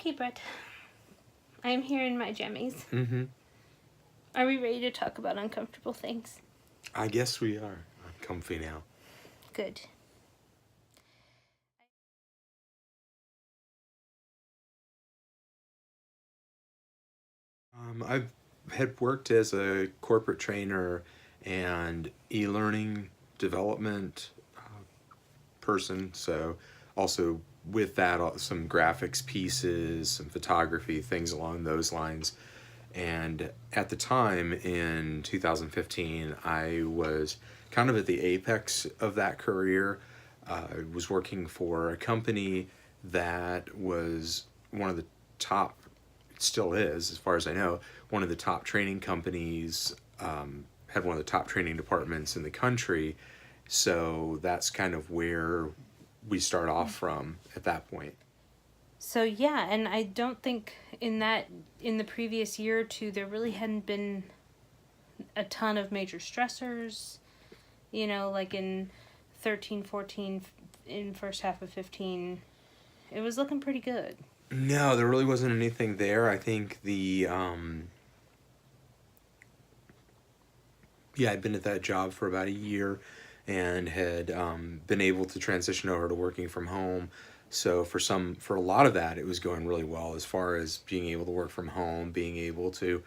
Okay, Brett. I'm here in my jammies. Mm-hmm. Are we ready to talk about uncomfortable things? I guess we are. I'm comfy now. Good. I've had worked as a corporate trainer and e-learning development person. So also with that, some graphics pieces, some photography, things along those lines. And at the time in 2015, I was kind of at the apex of that career. I was working for a company that was one of the top, it still is, as far as I know, one of the top training companies, had one of the top training departments in the country. So that's kind of where we start off from at that point. So yeah, and I don't think in the previous year or two there really hadn't been a ton of major stressors, like in 13, 14, in first half of 15, it was looking pretty good. No, there really wasn't anything there. I think I'd been at that job for about a year and had been able to transition over to working from home. So for a lot of that, it was going really well as far as being able to work from home, being able to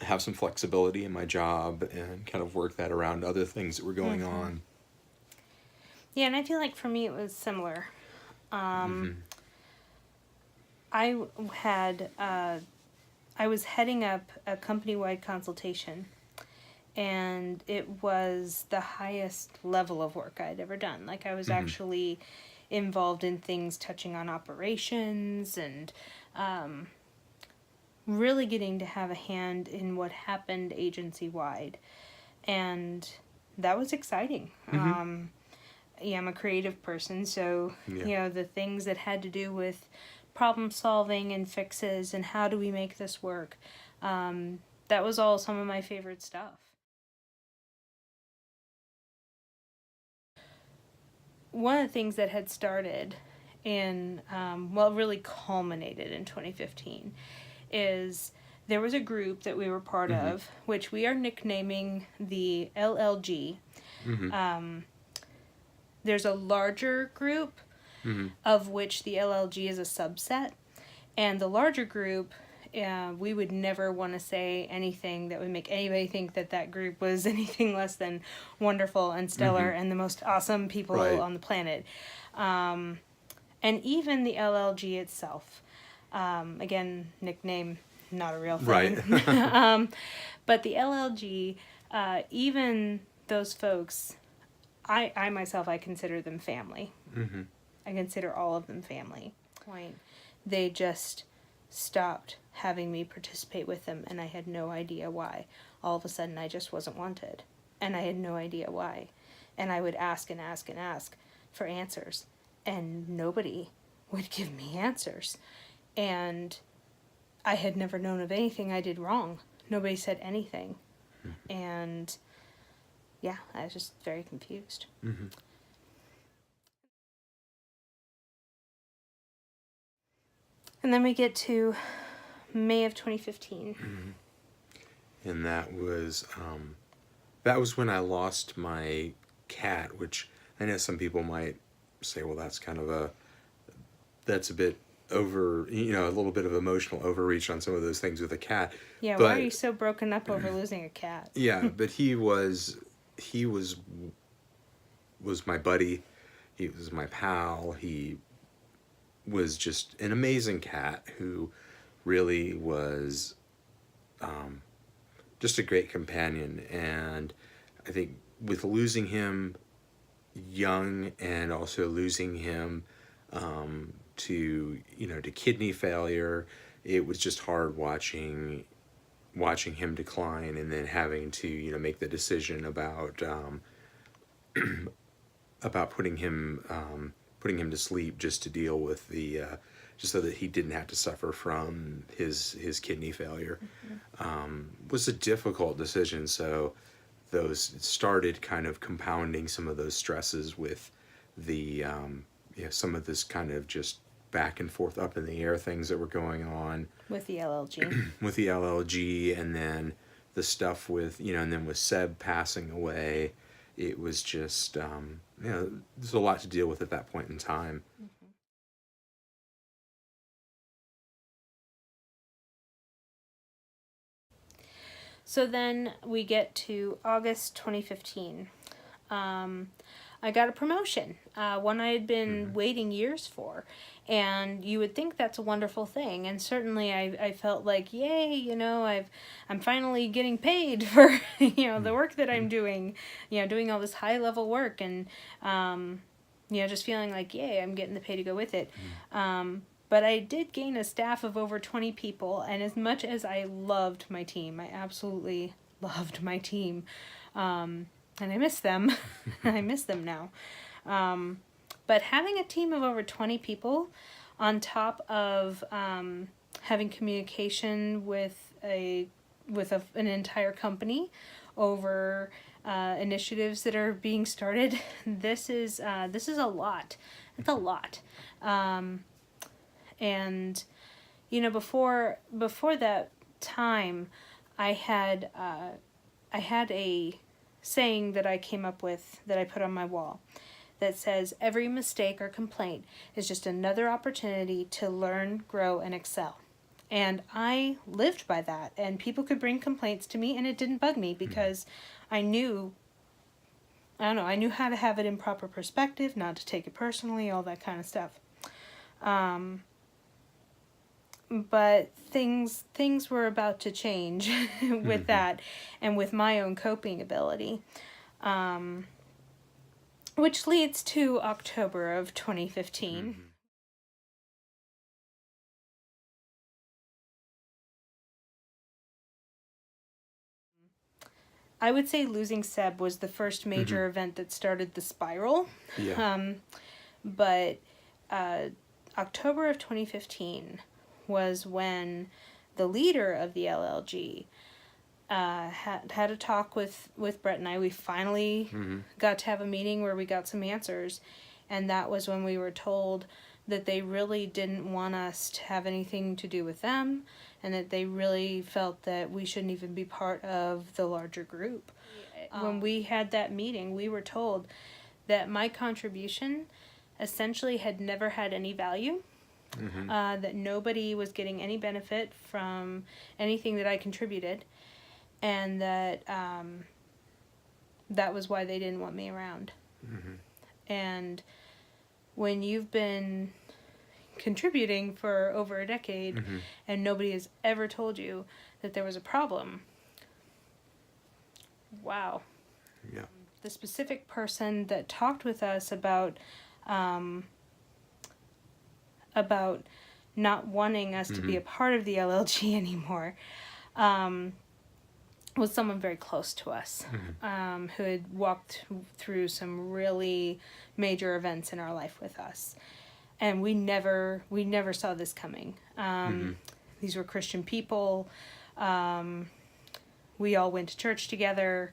have some flexibility in my job and kind of work that around other things that were going on. Yeah, and I feel like for me it was similar. I had I was heading up a company-wide consultation, and it was the highest level of work I'd ever done. Like, I was actually involved in things touching on operations and really getting to have a hand in what happened agency-wide. And that was exciting. Yeah, I'm a creative person, so, the things that had to do with problem solving and fixes and how do we make this work, that was all some of my favorite stuff. One of the things that had started in, really culminated in 2015, is there was a group that we were part of, which we are nicknaming the LLG. There's a larger group of which the LLG is a subset, and the larger group, we would never want to say anything that would make anybody think that group was anything less than wonderful and stellar and the most awesome people on the planet. And even the LLG itself, again, nickname, not a real thing. Right. But the LLG, even those folks, I myself, I consider them family. I consider all of them family. They just stopped having me participate with them, and I had no idea why. All of a sudden, I just wasn't wanted, and I had no idea why. And I would ask and ask and ask for answers, and nobody would give me answers. And I had never known of anything I did wrong. Nobody said anything. And yeah, I was just very confused. And then we get to May of 2015. And that was when I lost my cat, which I know some people might say, well, that's a bit over, a little bit of emotional overreach on some of those things with a cat. Yeah, why are you so broken up over losing a cat? Yeah, but he was my buddy. He was my pal. He was just an amazing cat who really was just a great companion. And I think with losing him young and also losing him to kidney failure, it was just hard watching him decline and then having to make the decision about putting him to sleep just to deal with the just so that he didn't have to suffer from his kidney failure. Was a difficult decision. So those started kind of compounding some of those stresses with the some of this kind of just back and forth, up in the air things that were going on with the LLG. with the LLG, and then the stuff with, and then with Seb passing away. It was just, there's a lot to deal with at that point in time. Mm-hmm. So then we get to August 2015. I got a promotion, one I had been waiting years for. And you would think that's a wonderful thing. And certainly I felt like, yay, I'm finally getting paid for, the work that I'm doing, doing all this high level work, and, just feeling like, yay, I'm getting the pay to go with it. But I did gain a staff of over 20 people, and as much as I loved my team, I absolutely loved my team, and I miss them. I miss them now. But having a team of over 20 people on top of having communication with an entire company over initiatives that are being started, this is a lot. It's a lot. And before that time, I had a saying that I came up with that I put on my wall that says, every mistake or complaint is just another opportunity to learn, grow, and excel. And I lived by that, and people could bring complaints to me, and it didn't bug me because I knew how to have it in proper perspective, not to take it personally, all that kind of stuff. But things were about to change with that, and with my own coping ability, which leads to October of 2015. I would say losing Seb was the first major event that started the spiral. Yeah. But October of 2015 was when the leader of the LLG had a talk with Brett and I. We finally got to have a meeting where we got some answers, and that was when we were told that they really didn't want us to have anything to do with them, and that they really felt that we shouldn't even be part of the larger group. When we had that meeting, we were told that my contribution essentially had never had any value. That nobody was getting any benefit from anything that I contributed, and that that was why they didn't want me around. And when you've been contributing for over a decade and nobody has ever told you that there was a problem, wow. Yeah. The specific person that talked with us about not wanting us to be a part of the LLG anymore, was someone very close to us, who had walked through some really major events in our life with us, and we never saw this coming. These were Christian people. We all went to church together.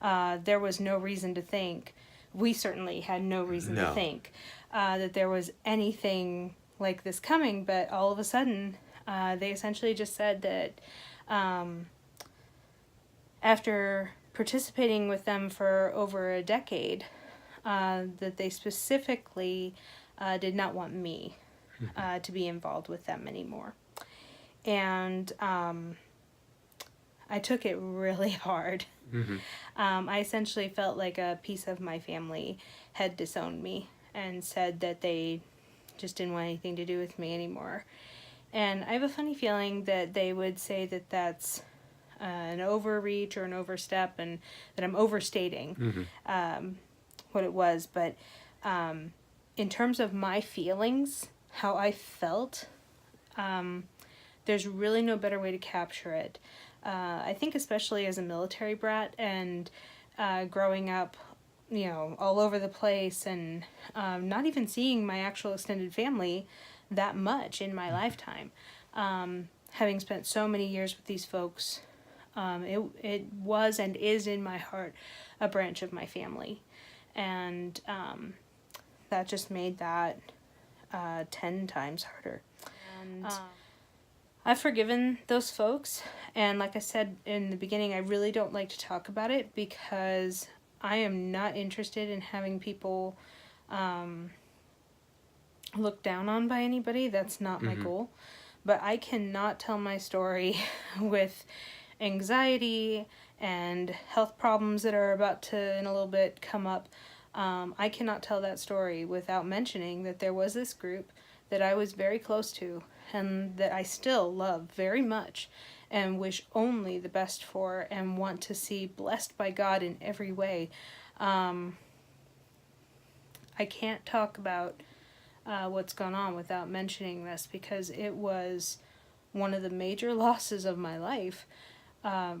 There was no reason to think. We certainly had no reason to think that there was anything like this coming, but all of a sudden, they essentially just said that after participating with them for over a decade, that they specifically did not want me to be involved with them anymore. And I took it really hard. I essentially felt like a piece of my family had disowned me and said that they just didn't want anything to do with me anymore. And I have a funny feeling that they would say that that's an overreach or an overstep, and that I'm overstating what it was. But in terms of my feelings, how I felt, there's really no better way to capture it. I think especially as a military brat and growing up, all over the place, and not even seeing my actual extended family that much in my lifetime. Having spent so many years with these folks, it was and is in my heart a branch of my family. And that just made that 10 times harder. And I've forgiven those folks, and like I said in the beginning, I really don't like to talk about it because I am not interested in having people looked down on by anybody. That's not my goal. But I cannot tell my story with anxiety and health problems that are about to, in a little bit, come up. I cannot tell that story without mentioning that there was this group that I was very close to and that I still love very much and wish only the best for and want to see blessed by God in every way. I can't talk about what's gone on without mentioning this because it was one of the major losses of my life, a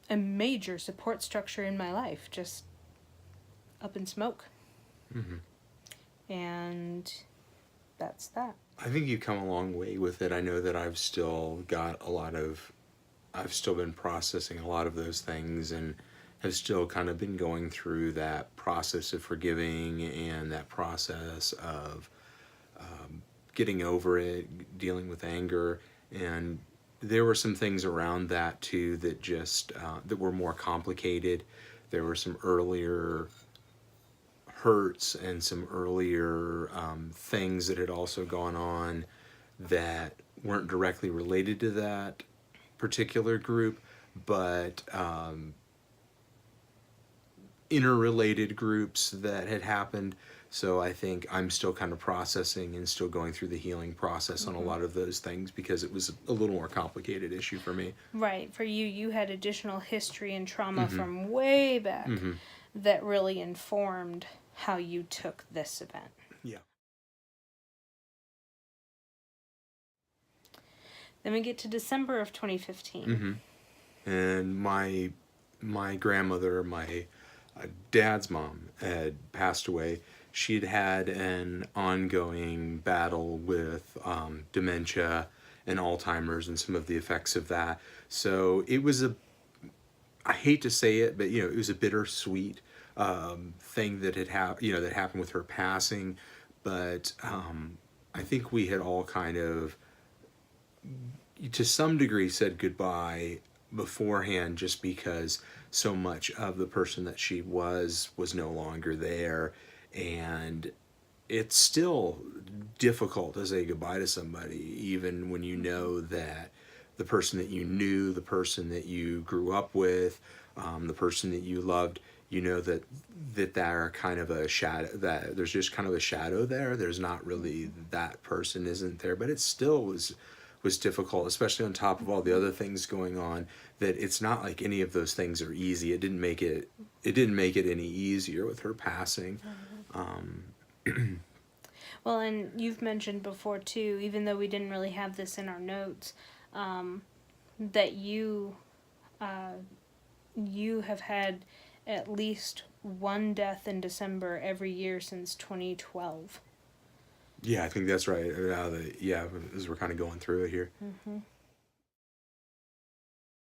major support structure in my life, just up in smoke. And that's that. I think you've come a long way with it. I know that I've still been processing a lot of those things and have still kind of been going through that process of forgiving and that process of getting over it, dealing with anger. And there were some things around that too that just that were more complicated. There were some earlier hurts and some earlier things that had also gone on that weren't directly related to that particular group, but interrelated groups that had happened. So I think I'm still kind of processing and still going through the healing process on a lot of those things because it was a little more complicated issue for me. Right. For you, you had additional history and trauma from way back that really informed how you took this event. Yeah. Then we get to December of 2015. And my grandmother, my dad's mom, had passed away. She'd had an ongoing battle with dementia and Alzheimer's and some of the effects of that. So it was I hate to say it, but it was a bittersweet thing that had that happened with her passing. But I think we had all kind of, to some degree, said goodbye beforehand, just because so much of the person that she was no longer there. And it's still difficult to say goodbye to somebody, even when you know that the person that you knew, the person that you grew up with, the person that you loved, that are kind of a shadow, that there's just kind of a shadow there. There's not really, that person isn't there, but it still was difficult, especially on top of all the other things going on, that it's not like any of those things are easy. It didn't make it any easier with her passing. Well, and you've mentioned before too, even though we didn't really have this in our notes, that you have had at least one death in December every year since 2012. Yeah, I think that's right. As we're kind of going through it here.